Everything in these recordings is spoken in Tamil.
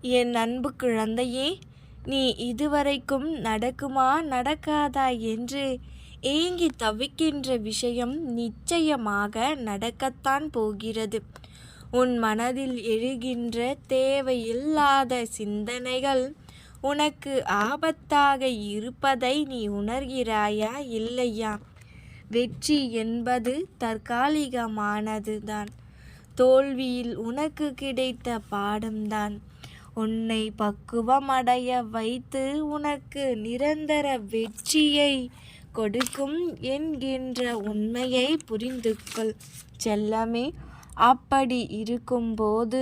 என் அன்பு குழந்தையே, நீ இதுவரைக்கும் நடக்குமா நடக்காதா என்று ஏங்கி தவிக்கின்ற விஷயம் நிச்சயமாக நடக்கத்தான் போகிறது. உன் மனதில் எழுகின்ற தேவையில்லாத சிந்தனைகள் உனக்கு ஆபத்தாக இருப்பதை நீ உணர்கிறாயா இல்லையா? வெற்றி என்பது தற்காலிகமானதுதான். தோல்வியில் உனக்கு கிடைத்த பாடம்தான் உன்னை பக்குவமடைய வைத்து உனக்கு நிரந்தர வெற்றியை கொடுக்கும் என்கின்ற உண்மையை புரிந்து கொள் செல்லமே. அப்படி இருக்கும்போது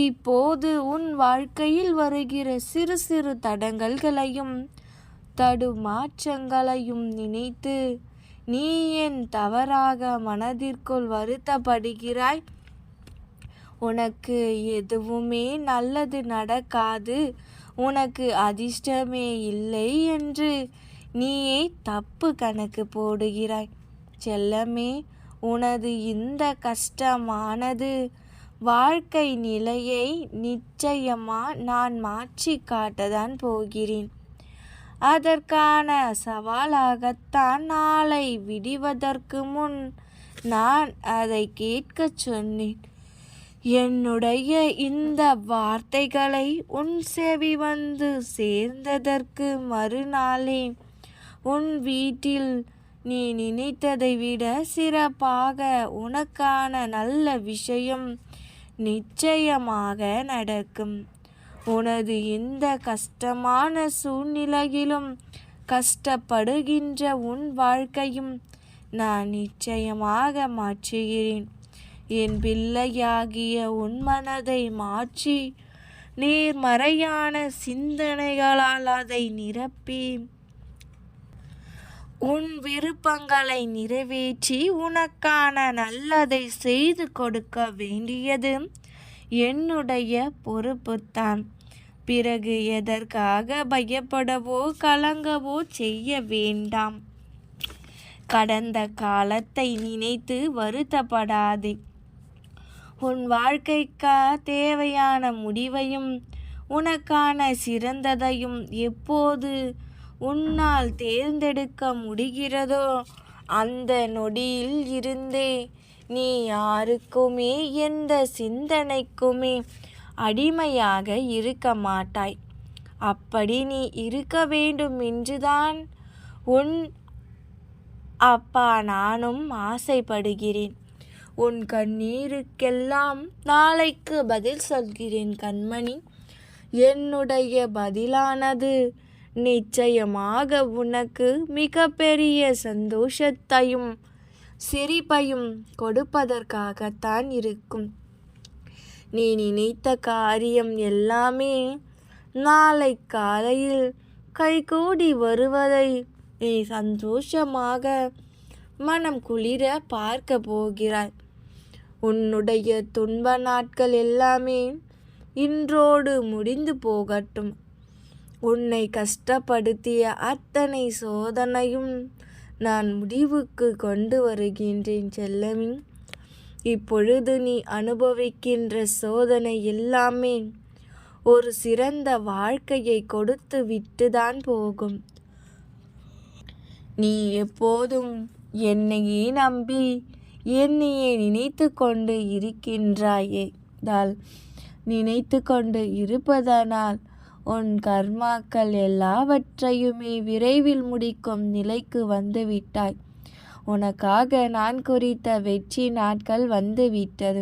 இப்போது உன் வாழ்க்கையில் வருகிற சிறு சிறு தடங்கல்களையும் தடுமாற்றங்களையும் நினைத்து நீ ஏன் தவறாக மனதிற்குள் வருத்தப்படுகிறாய்? உனக்கு எதுவுமே நல்லது நடக்காது, உனக்கு அதிர்ஷ்டமே இல்லை என்று நீயே தப்பு கணக்கு போடுகிறாய் செல்லமே. உனது இந்த கஷ்டமானது வாழ்க்கை நிலையை நிச்சயமா நான் மாற்றி காட்டதான் போகிறேன். அதற்கான சவாலாகத்தான் நாளை விடிவதற்கு முன் நான் அதை கேட்கச் சொன்னேன். என்னுடைய இந்த வார்த்தைகளை உன் செவி வந்து சேர்ந்ததற்கு மறுநாளே உன் வீட்டில் நீ நினைத்ததை விட சிறப்பாக உனக்கான நல்ல விஷயம் நிச்சயமாக நடக்கும். உனது இந்த கஷ்டமான சூழ்நிலையிலும் கஷ்டப்படுகின்ற உன் வாழ்க்கையும் நான் நிச்சயமாக மாற்றுகிறேன். என் பிள்ளையாகிய உன் மனதை மாற்றி நேர்மறையான சிந்தனைகளால் அதை நிரப்பி உன் விருப்பங்களை நிறைவேற்றி உனக்கான நல்லதை செய்து கொடுக்க வேண்டியது என்னுடைய பொறுப்புத்தான். பிறகு எதற்காக பயப்படவோ கலங்கவோ செய்ய வேண்டாம். கடந்த காலத்தை நினைத்து வருத்தப்படாதே. உன் வாழ்க்கைக்கு தேவையான முடிவையும் உனக்கான சிறந்ததையும் எப்போது உன்னால் தேர்ந்தெடுக்க முடிகிறதோ அந்த நொடியில் இருந்தே நீ யாருக்குமே எந்த சிந்தனைக்குமே அடிமையாக இருக்க மாட்டாய். அப்படி நீ இருக்க வேண்டும் என்றுதான் உன் அப்பா நானும் ஆசைப்படுகிறேன். உன் கண்ணீருக்கெல்லாம் நாளைக்கு பதில் சொல்கிறேன் கண்மணி. என்னுடைய பதிலானது நிச்சயமாக உனக்கு மிகப்பெரிய சந்தோஷத்தையும் சிரிப்பையும் கொடுப்பதற்காகத்தான் இருக்கும். நீ நினைத்த காரியம் எல்லாமே நாளை காலையில் கைகூடி வருவதை நீ சந்தோஷமாக மனம் குளிர பார்க்க போகிறாய். உன்னுடைய துன்ப நாட்கள் எல்லாமே இன்றோடு முடிந்து போகட்டும். உன்னை கஷ்டப்படுத்திய அத்தனை சோதனையும் நான் முடிவுக்கு கொண்டு வருகின்றேன் செல்லமி. இப்பொழுது நீ அனுபவிக்கின்ற சோதனை எல்லாமே ஒரு சிறந்த வாழ்க்கையை கொடுத்து விட்டுதான் போகும். நீ எப்போதும் என்னையே நம்பி என்னையே நினைத்து கொண்டு நினைத்து கொண்டு இருப்பதனால் உன் கர்மாக்கள் எல்லாவற்றையுமே விரைவில் முடிக்கும் நிலைக்கு வந்துவிட்டாய். உனக்காக நான் குறித்த வெற்றி நாட்கள் வந்துவிட்டது.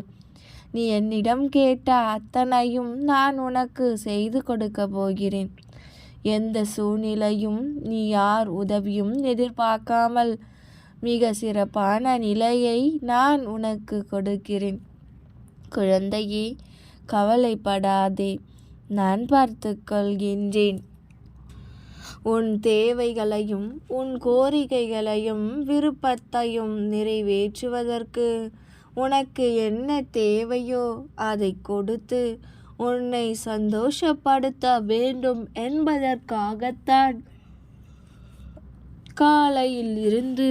நீ என்னிடம் கேட்ட அத்தனையும் நான் உனக்கு செய்து கொடுக்க போகிறேன். எந்த சூழ்நிலையும் நீ யார் உதவியும் எதிர்பார்க்காமல் மிக சிறப்பான நிலையை நான் உனக்கு கொடுக்கிறேன். குழந்தையே, கவலைப்படாதே, நான் பார்த்து கொள்கின்றேன். உன் தேவைகளையும் உன் கோரிக்கைகளையும் விருப்பத்தையும் நிறைவேற்றுவதற்கு உனக்கு என்ன தேவையோ அதை கொடுத்து உன்னை சந்தோஷப்படுத்த வேண்டும் என்பதற்காகத்தான் காலையில் இருந்து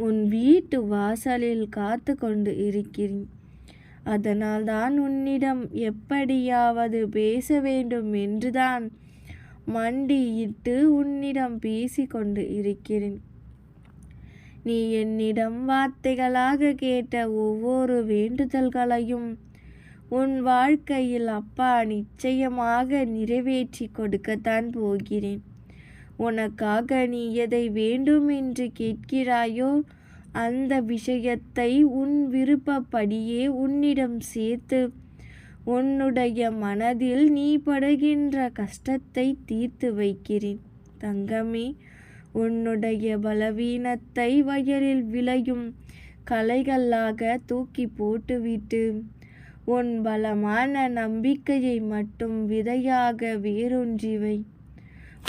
உன் வீட்டு வாசலில் காத்து கொண்டு இருக்கிறேன். அதனால்தான் உன்னிடம் எப்படியாவது பேச வேண்டும் என்றுதான் மண்டியிட்டு உன்னிடம் பேசிக்கொண்டு இருக்கிறேன். நீ என்னிடம் வார்த்தைகளாக கேட்ட ஒவ்வொரு வேண்டுதல்களையும் உன் வாழ்க்கையில் அப்பா நிச்சயமாக நிறைவேற்றி கொடுக்கத்தான் போகிறேன். உனக்காக நீ எதை வேண்டும் என்று கேட்கிறாயோ அந்த விஷயத்தை உன் விருப்பப்படியே உன்னிடம் சேர்த்து உன்னுடைய மனதில் நீ படுகின்ற கஷ்டத்தை தீர்த்து வைக்கிறேன். தங்கமே, உன்னுடைய பலவீனத்தை வயலில் விளையும் களைகளாக தூக்கி போட்டுவிட்டு உன் பலமான நம்பிக்கையை மட்டும் விதையாக வேரூன்றி வை.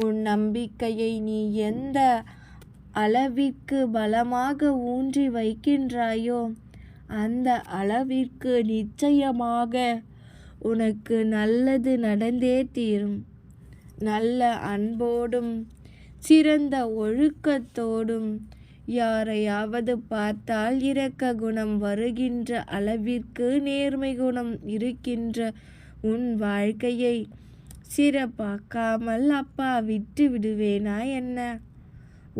உன் நம்பிக்கையை நீ எந்த அளவிற்கு பலமாக ஊன்றி வைக்கின்றாயோ அந்த அளவிற்கு நிச்சயமாக உனக்கு நல்லது நடந்தே தீரும். நல்ல அன்போடும் சிறந்த ஒழுக்கத்தோடும் யாரையாவது பார்த்தால் இரக்க குணம் வருகின்ற அளவிற்கு நேர்மை குணம் இருக்கின்ற உன் வாழ்க்கையை சிறப்பாக்காமல் அப்பா விட்டு விடுவேனா என்ன?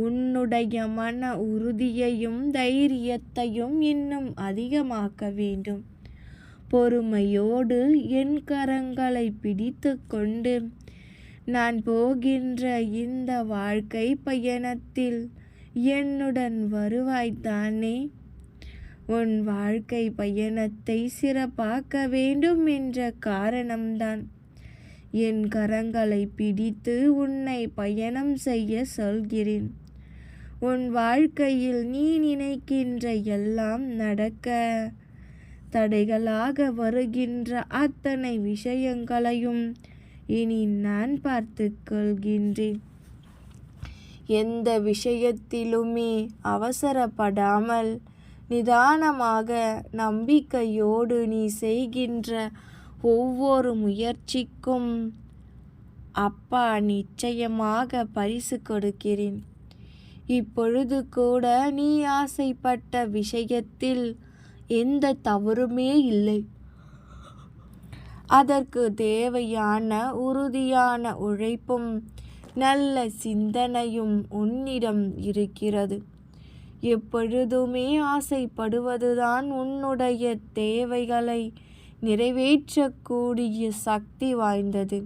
உன்னுடைய மன உறுதியையும் தைரியத்தையும் இன்னும் அதிகமாக்க வேண்டும். பொறுமையோடு என் கரங்களை பிடித்து கொண்டு நான் போகின்ற இந்த வாழ்க்கை பயணத்தில் என்னுடன் வருவாய்தானே? உன் வாழ்க்கை பயணத்தை சிறப்பாக்க வேண்டும் என்ற காரணம்தான் என் கரங்களை பிடித்து உன்னை பயணம் செய்ய சொல்கிறேன். உன் வாழ்க்கையில் நீ நினைக்கின்ற எல்லாம் நடக்க தடைகளாக வருகின்ற அத்தனை விஷயங்களையும் இனி நான் பார்த்து கொள்கின்றேன். எந்த விஷயத்திலுமே அவசரப்படாமல் நிதானமாக நம்பிக்கையோடு நீ செய்கின்ற ஒவ்வொரு முயற்சிக்கும் அப்பா நிச்சயமாக பரிசு கொடுக்கிறேன். இப்பொழுது கூட நீ ஆசைப்பட்ட விஷயத்தில் எந்த தவறுமே இல்லை. அதற்கு தேவையான உறுதியான உழைப்பும் நல்ல சிந்தனையும் உன்னிடம் இருக்கிறது. எப்பொழுதுமே ஆசைப்படுவதுதான் உன்னுடைய தேவைகளை நிறைவேற்றக்கூடிய சக்தி வாய்ந்தது.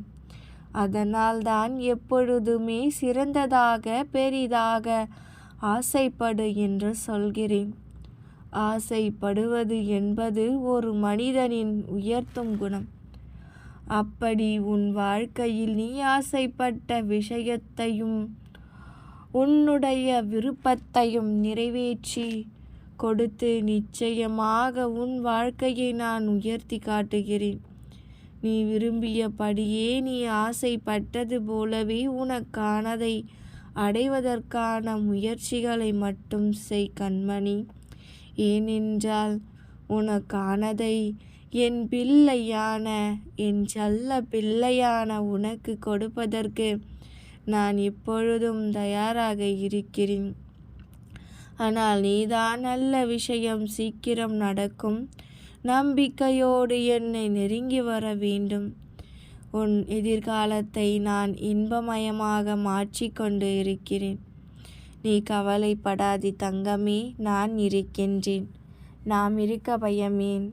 அதனால்தான் எப்பொழுதுமே சிறந்ததாக பெரிதாக ஆசைப்படு என்று சொல்கிறேன். ஆசைப்படுவது என்பது ஒரு மனிதனின் உயர்த்தும் குணம். அப்படி உன் வாழ்க்கையில் நீ ஆசைப்பட்ட விஷயத்தையும் உன்னுடைய விருப்பத்தையும் நிறைவேற்றி கொடுத்து நிச்சயமாக உன் வாழ்க்கையை நான் உயர்த்தி காட்டுகிறேன். நீ விரும்பியபடியே நீ ஆசைப்பட்டது போலவே உனக்கானதை அடைவதற்கான முயற்சிகளை மட்டும் செய் கண்மணி. ஏனென்றால் உனக்கானதை என் பிள்ளையான என் செல்ல பிள்ளையான உனக்கு கொடுப்பதற்கு நான் எப்பொழுதும் தயாராக இருக்கிறேன். ஆனால் நீதான் நல்ல விஷயம் சீக்கிரம் நடக்கும் நம்பிக்கையோடு என்னை நெருங்கி வர வேண்டும். உன் எதிர்காலத்தை நான் இன்பமயமாக மாற்றிக்கொண்டு இருக்கிறேன். நீ கவலைப்படாதே தங்கமே, நான் இருக்கின்றேன். நாம் இருக்க பயமேன்?